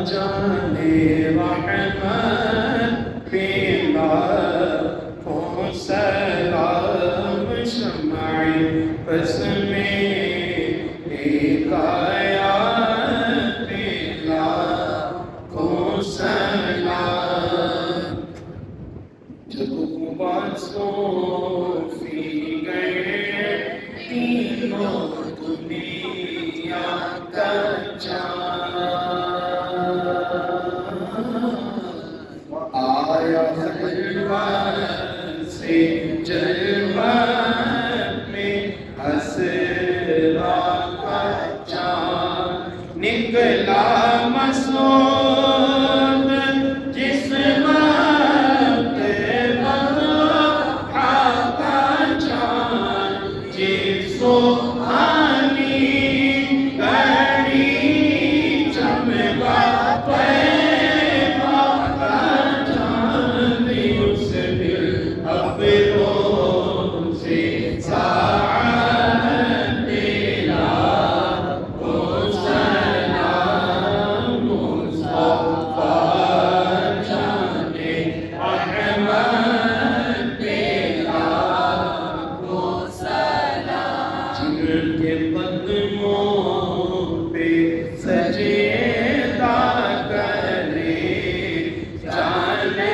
जाने रहमत पेला हो सलाम शमाए बस में हिदायत पेला हो सलाम। जब सोफी गए तीनों दुनिया का आया हलवा से जलवा में असरा का चाँद निकला मसूद जिस वक्त बहा का चाँद जिस सुहानी घड़ी चमका के कदमों पे सजदा करे जाने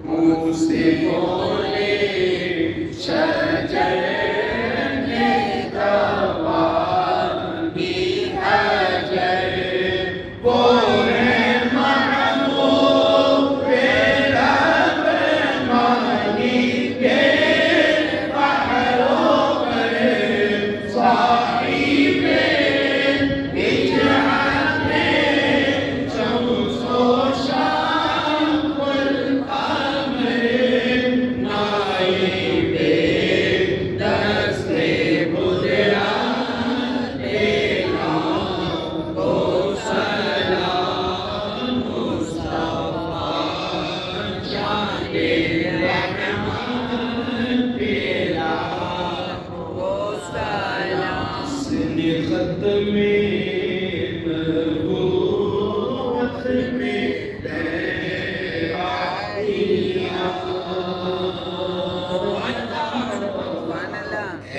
मुँह से बोले शजर ने दवा की हजर वो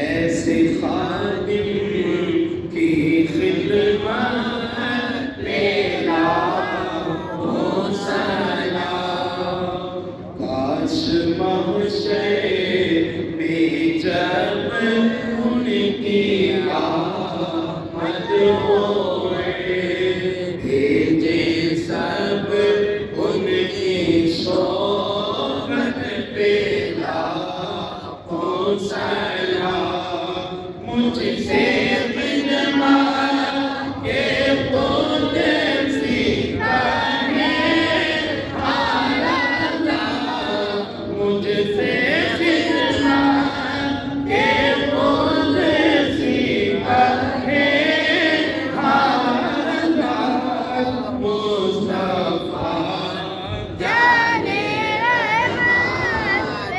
ऐसे खादिम की खिदमत मेरा हो सलाम। काश महशर में जब उनकी आमद होए भेजे सब उनकी शोभत पे लाखों सलाम। मुझसे बिनमा के कुदसी कहे हालता मुझसे बिनमा के कुदसी कहे हालता मुस्तफा जाने रहमत